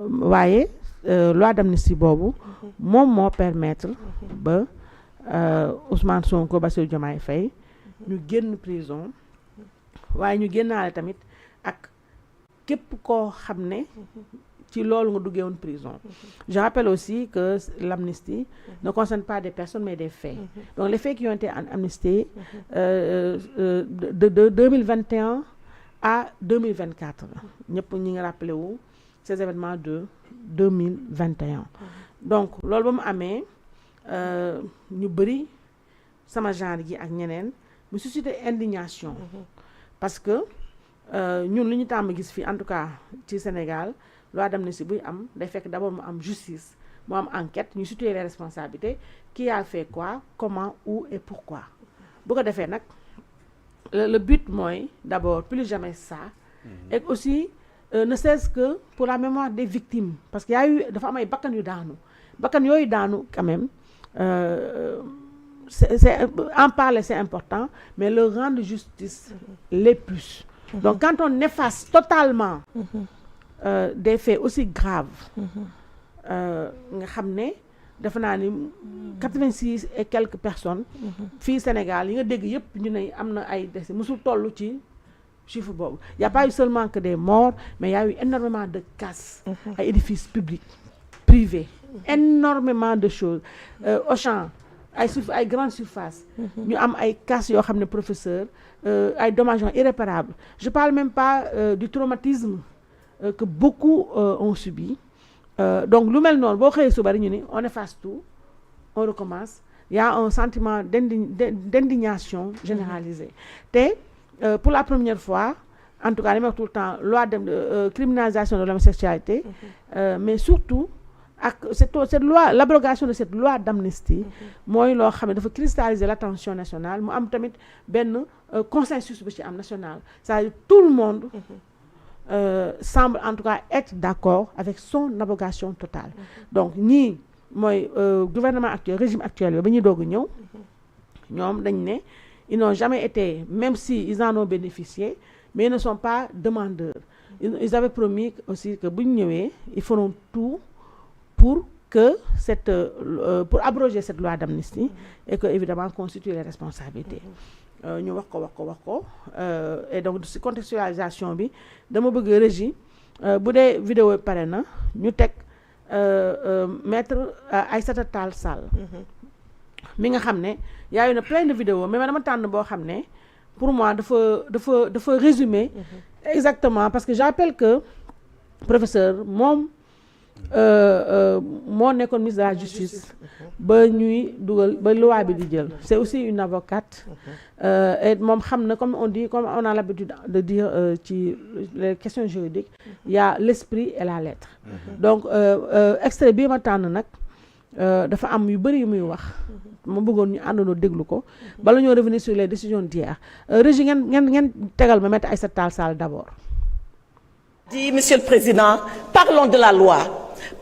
waaye loi d'amnistie boobu moom moo permettre ba Ousmane Sonko Bassirou Diomaye Faye ñu génn prison waaye ñu génnaale tamit ak képp koo xam ne ci loolu nga duggee woon prison. Je rappelle aussi que l'amnistie ne concerne pas des personnes mais des faits. Donc les faits qui ont été amnistiés de 2021 à 2024 ñëpp ñi ngi rappelé wu ces événements de 2021. Donc loolu ba mu amee ñu bëri sama genre gi ak ñeneen mu suscité indignation parce que ñun li ñu tàmm gis fii en tout cas ci Sénégal loi d'amnistie buy am day fekk d'abord mu am justice mu am enquête ñu situer les responsabilités qui a fait quoi comment où et pourquoi bu ko defee nag le but mooy d'abord plus jamais ça et aussi ne serait-ce que pour la mémoire des victimes parce que y a eu dafa am ay bakkan yu daanu bakkan yooyu daanu quand même c'est en parler c'est important mais le rendre justice les plus donc quand on efface totalement des faits aussi graves nga xam ne defe naa ni 86 et quelques personnes fii Sénégal yi nga dégg yëpp ñu ne am na ay décès musul toll ci chiffre boobu y a pas eu seulement que des morts mais y a eu énormément de casses ay édifices publics privés énormément de choses Auchan ay grandes surfaces ñu am ay casses yoo xam ne professeur ay dommages irréparables je parle même pas du traumatisme que beaucoup ont subi donc lu mel noonu boo xëyee suba ñu ni on efface tout on recommence il y a un sentiment d'indignation généralisée te pour la première fois en tout cas li ma wax tout le temps loi de criminalisation de l'homosexualité mais surtout ak cette loi l'abrogation de cette loi d'amnistie mooy loo xam ne dafa cristalliser l'attention nationale mu am tamit benn consensus bu ci am national c'est-à-dire tout le monde semble en tout cas être d'accord avec son abrogation totale donc ñii mooy gouvernement actuel régime actuel bi ba ñuy doog a ñëw ñoom dañ ne ils n'ont jamais été même si ils en ont bénéficié mais ils ne sont pas demandeurs ils avaient promis aussi que bu ñu ñëwee ils feront tout pour que pour abroger cette loi d'amnistie et que évidemment constituer les responsabilités ñu wax ko et donc ci contextualisation bi dama bëgg régie bu dee vidéo pare na ñu teg maître Aïssata Tall Sall mi nga xam ne y a une plein de vidéos mais dama tànn boo xam ne pour moi dafa résumer exactement parce que j'appelle que professeur moom moo nekkoon ministre de la justice ba ñuy dugal ba loi bi di jël c'est aussi une avocate et moom xam na comme on dit comme on a l'habitude de dire ci les questions juridiques il y a l'esprit et la lettre donc extrait bii ma tànn nag dafa am yu bëri yu muy wax ma bëggoon ñu àndandoo déglu ko bala ñoo revenir sur les décisions d'hier Régis ngeen tegal ma mettre Aïssata Tall Sall d'abord. Monsieur le Président, parlons de la loi.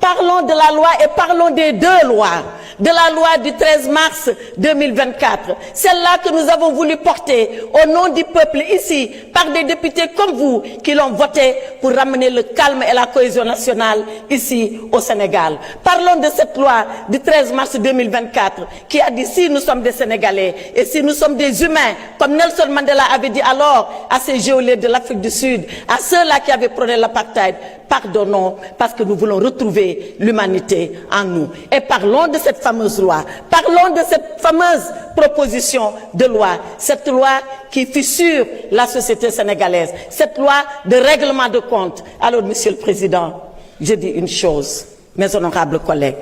Parlons de la loi et parlons des deux lois. De la loi du 13 mars 2024. Celle-là que nous avons voulu porter au nom du peuple ici par des députés comme vous qui l'ont votée pour ramener le calme et la cohésion nationale ici au Sénégal. Parlons de cette loi du 13 mars 2024 qui a dit si nous sommes des Sénégalais et si nous sommes des humains, comme Nelson Mandela avait dit alors à ces geôliers de l'Afrique du Sud, à ceux-là qui avaient prôné l'apartheid, pardonnons parce que nous voulons retrouver l'humanité en nous. Et parlons de cette fameuse loi. Parlons de cette fameuse proposition de loi. Cette loi qui fissure la société sénégalaise. Cette loi de règlement de compte. Alors, Monsieur le Président, je dis une chose, mes honorables collègues.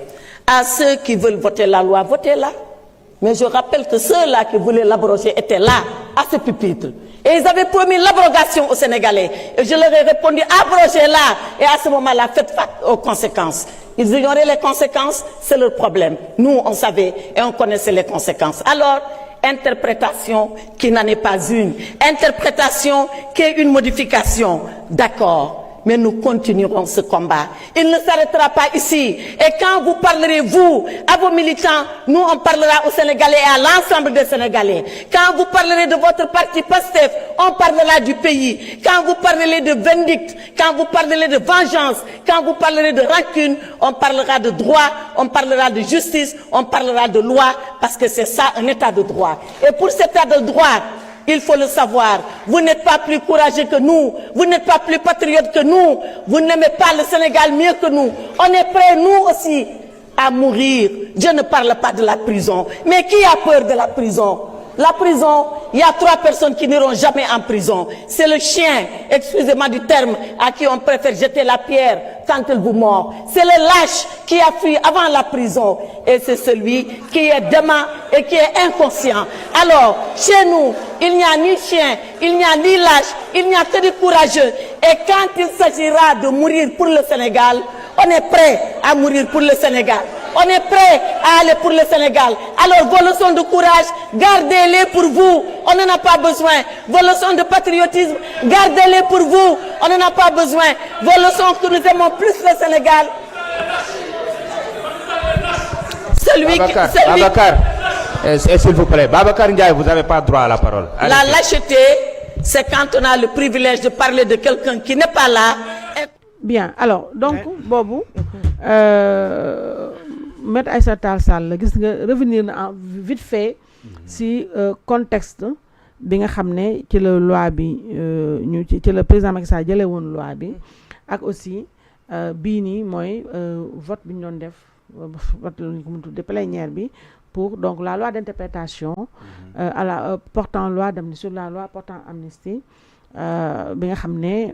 À ceux qui veulent voter la loi, votez-la. Mais je rappelle que ceux-là qui voulaient l'abroger étaient là, à ce pupitre. Et ils avaient promis l'abrogation aux Sénégalais. Et je leur ai répondu, abrogez-la. Et à ce moment-là, faites face aux conséquences. Ils ignoraient les conséquences, c'est leur problème. Nous, on savait et on connaissait les conséquences. Alors, interprétation qui n'en est pas une. Interprétation qui est une modification. D'accord. mais nous continuerons ce combat. Il ne s'arrêtera pas ici. Et quand vous parlerez, vous, à vos militants, nous, on parlera aux Sénégalais et à l'ensemble des Sénégalais. Quand vous parlerez de votre parti PASTEF, on parlera du pays. Quand vous parlerez de vindicte, quand vous parlerez de vengeance, quand vous parlerez de rancune, on parlera de droit, on parlera de justice, on parlera de loi, parce que c'est ça un état de droit. Et pour cet état de droit, il faut le savoir, vous n'êtes pas plus courageux que nous, vous n'êtes pas plus patriote que nous, vous n'aimez pas le Sénégal mieux que nous. On est prêts, nous aussi, à mourir. Je ne parle pas de la prison. Mais qui a peur de la prison? La prison, il y a 3 personnes qui n'iront jamais en prison. C'est le chien, excusez-moi du terme, à qui on préfère jeter la pierre quand il vous mord. C'est le lâche qui a fui avant la prison. Et c'est celui qui est dément et qui est inconscient. Alors, chez nous, il n'y a ni chien, il n'y a ni lâche, il n'y a que des courageux. Et quand il s'agira de mourir pour le Sénégal, on est prêt à mourir pour le Sénégal. On est prêt à aller pour le Sénégal. Alors vos leçons de courage, gardez-les pour vous. On n'en a pas besoin. Vos leçons de patriotisme, gardez-les pour vous. On n'en a pas besoin. Vos leçons que nous aimons plus le Sénégal. Babacar, s'il vous plaît. Babacar Ndiaye, vous n'avez pas droit à la parole. Allez. La lâcheté, c'est quand on a le privilège de parler de quelqu'un qui n'est pas là. Bien, alors, donc, Bobo, Maître Aïssata Tall Sall gis nga revenir na vite fait si contexte bi nga xam ne ci la loi bi ñu ci le président Macky Sall jëlee woon loi bi ak aussi bii nii mooy vote bi ñu doon def vote lañu ko mën tudde plénière bi pour donc la loi d'interprétation à la portant loi d'amnistie sur la loi portant amnistie bi nga xam ne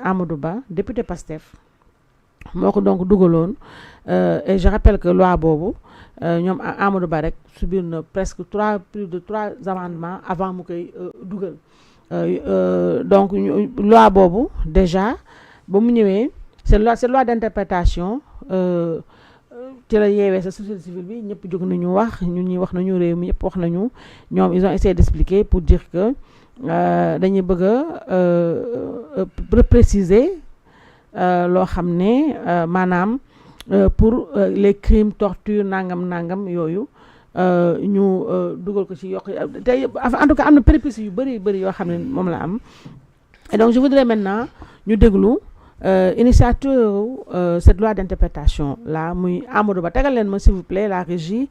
Amadou Ba député PASTEF moo ko donc dugaloon et je rappelle que loi boobu ñoom Amadou Ba rek subir na presque plus de 3 amendements avant mu koy dugal donc loi boobu déjà ba mu ñëwee cette loi d'interprétation ci la yeewee sa société civile bi ñëpp jóg nañu wax ñun ñi wax nañu réew mi ñëpp wax nañu ñoom ils ont essayé d'expliquer pour dire que dañuy bëgg a repréciser loo xam ne maanaam pour les crimes torture nangam yooyu ñu dugal ko ci yokk tey en tout cas am na péripéties yu bëri yoo xam ne moom la am et donc je voudrais maintenant ñu déglu initiateur cette loi d'interprétation là muy Amadou Ba tegal leen ma s'il vous plaît la régie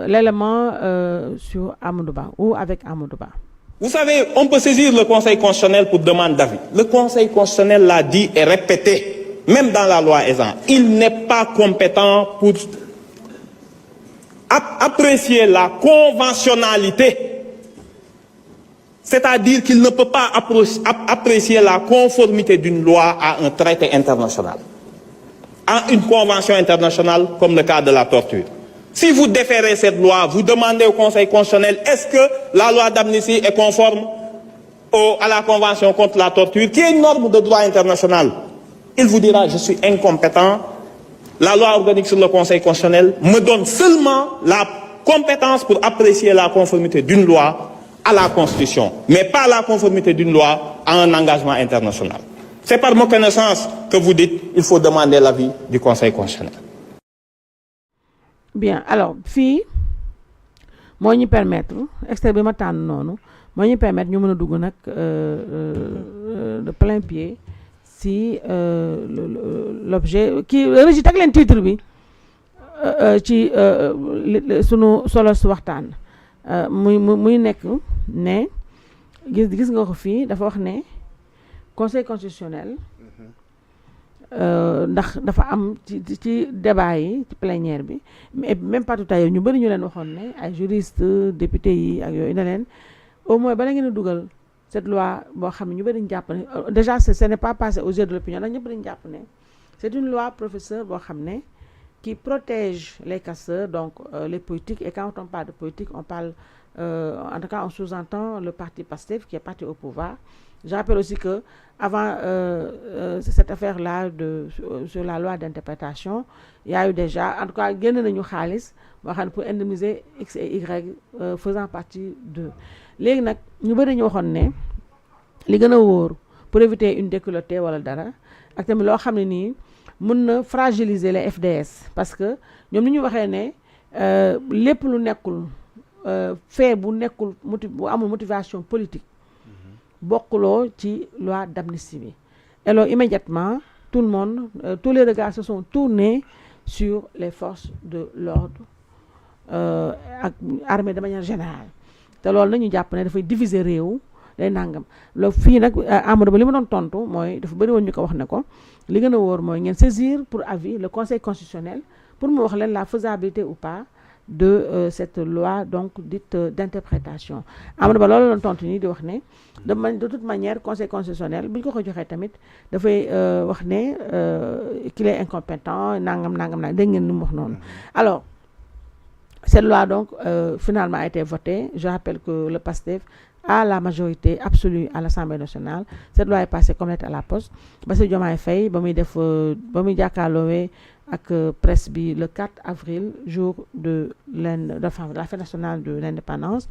l'élément sur Amadou Ba ou avec Amadou Ba. Vous savez, on peut saisir le Conseil constitutionnel pour demande d'avis. Le Conseil constitutionnel l'a dit et répété, même dans la loi ESAN. Il n'est pas compétent pour apprécier la conventionnalité. C'est-à-dire qu'il ne peut pas apprécier la conformité d'une loi à un traité international, à une convention internationale comme le cas de la torture. Si vous déférez cette loi, vous demandez au Conseil constitutionnel, est-ce que la loi d'amnistie est conforme à la Convention contre la torture, qui est une norme de droit international? Il vous dira, je suis incompétent. La loi organique sur le Conseil constitutionnel me donne seulement la compétence pour apprécier la conformité d'une loi à la Constitution, mais pas la conformité d'une loi à un engagement international. C'est par méconnaissance que vous dites, il faut demander l'avis du Conseil constitutionnel. Bien, alors fii moo ñu permettre extrait bi ma tànn noonu moo ñu permettre ñu mën a dugg nag de plein pied si l'objet kii régi teg leen titre bi ci sunu solo su waxtaan muy nekk ne gis nga ko fii dafa wax ne Conseil constitutionnel ndax dafa am ci débat yi ci plénière bi mais même pas tout à l'heure ñu bëri ñu leen waxoon ne ay juristes députés yi ak yooyu ne leen au moins bala ngeen a dugal cette loi boo xam ne ñu bëri ñu jàpp ne déjà ce n'est pas passé aux yeux de l'opinion ndax ñëpp dañu jàpp ne c'est une loi professeur boo xam ne qui protège les casseurs donc les politiques et quand on parle de politique on parle en tout cas on sous-entend le parti PASTEF qui est parti au pouvoir. Je rappelle aussi que avant cette affaire-là sur la loi d'interprétation, il y a eu déjà, en tout cas, génn nañu xaalis boo xam ne pour indemniser X et Y faisant partie de léegi nag ñu bëri ñu waxoon ne li gën a wóor pour éviter une déculottée wala dara ak tamit loo xam ne nii mën na fragiliser les FDS parce que ñoom ni ñu waxee ne lépp lu nekkul fait bu nekkul bu amul motivation politique bokkuloo ci loi d'amnistie bi et alors immédiatement tout le monde tous les regards se sont tournés sur les forces de l'ordre ak armée de manière générale te loolu nañu jàpp ne dafay diviser réew day nangam loolu fii nag Amadou Ba li ma doon tontu mooy dafa bëri woon ñu ko wax ne ko li gën a wóor mooy ngeen saisir pour avis le conseil constitutionnel pour mu wax leen la faisabilité ou pas de cette loi donc dite d'interprétation Amadou Ba loolu la doon tontu nii di wax ne de toute manière conseil constitutionnel bu ñu ko joxee tamit dafay wax ne qu'il est incompétent nangam dégg ngeen ni mu wax noonu alors cette loi donc finalement a été votée. Je rappelle que le PASTEF a la majorité absolue à l'Assemblée nationale. Cette loi est passée comme lettre à la poste. Bassirou Diomaye Faye ba muy jàkkaarloowee ak presse bi le 4 avril jour de la fête nationale de l'indépendance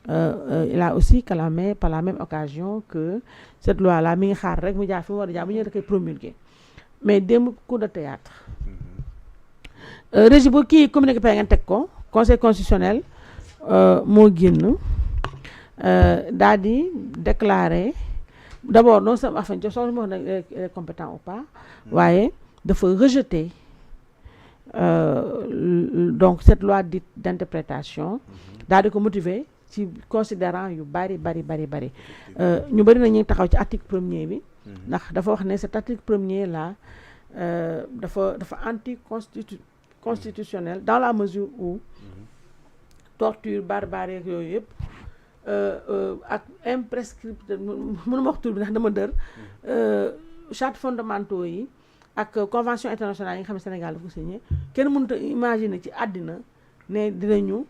il a aussi clamé par la même occasion que cette loi là mi ngi xaar rek mu jaar fi mu war a jaar bu ñu da koy promulguer mais démb coup de théâtre régime bu kii communiqué pa ngeen teg ko conseil constitutionnel moo génn daal di déclarer d'abord non seulement enfin soo ma wax ne compétent ou pas waaye dafa rejeter donc cette loi dite d'interprétation daal di ko motiver ci considérant yu bari ñu bari na ñuy taxaw ci article 1er bi ndax dafa wax ne cet article 1er là dafa anticonstitutionnel dans la mesure où torture barbarie yooyu yëpp ak imprescriptible mënuma wax tur bi ndax dama dër charte fondamentaux yi ak convention internationale yi nga xam ne Sénégal dafa ko signé kenn mënut a imaginer ci àddina ne dinañu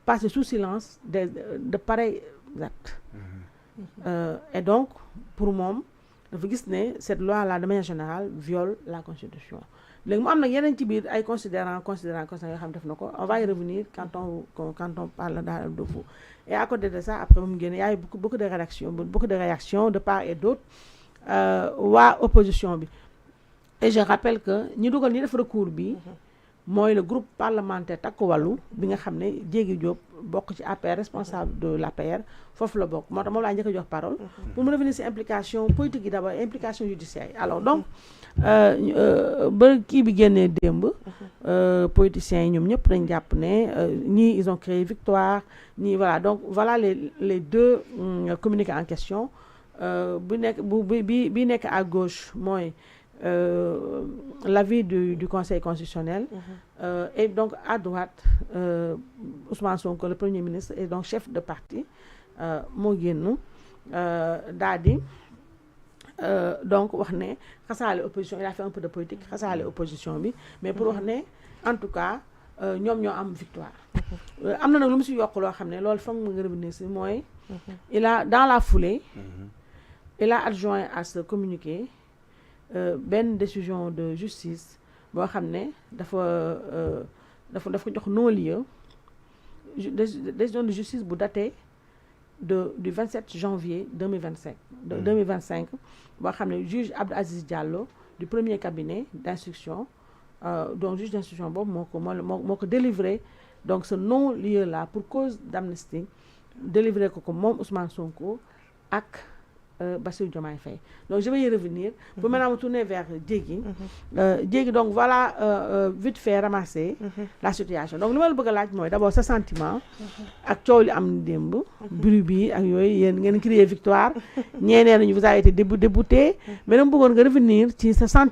passer sous silence de pareils actes et donc pour moom dafa gis ne cette loi là de manière générale viole la constitution léegi mu am nag yeneen ci biir ay considérant yoo xam ne def na ko on va y revenir quand on parle de vous et à côté de ça après mu génne y a eu beaucoup de réactions de part et d'autre waa opposition bi et je rappelle que ñi dugal ñi def recours bi mooy le groupe parlementaire Takku Wallu bi nga xam ne Diégui Diop bokk ci APR responsable de l'APR foofu la bokk moo tax moom laa njëkk a jox parole pour mu revenir ci implication politique yi d'abord implication judiciaire yi alors donc ba kii bi génnee démb politiciens yi ñoom ñëpp dañ jàpp ne ñii ils ont créé victoire ñii voilà donc voilà les deux communiqués en question bu nekk bi nekk à gauche mooy l'avis du Conseil constitutionnel et donc à droite Ousmane Sonko le Premier ministre et donc chef de parti moo génn daal di donc wax ne xasaale opposition il a fait un peu de politique xasaale opposition bi mais pour wax ne en tout cas ñoom ñoo am victoire am na nag lu mu si yokk loo xam ne loolu foog mu nga revenir si mooy il a dans la foulée il a adjoint à ce communiqué benn décision de justice boo xam ne dafa ko jox non-lieu décision de justice bu daté du 27 janvier 2025 boo xam ne juge Abdou Aziz Diallo du premier cabinet d'instruction donc juge d'instruction boobu moo ko délivré donc ce non-lieu là pour cause d'amnistie délivré ko moom Ousmane Sonko ak Bassirou Diomaye Faye donc je vais y revenir pour maintenant me tourner vers Diégui Diégui donc voilà vite fait ramasser la situation donc li ma la bëgg a laaj mooy d'abord sa sentiment ak coow li am démb bruit bi ak yooyu yéen ngeen crier victoire ñeenee nañu vous avez été débouté mais dama bëggoon nga revenir ci sa sentiment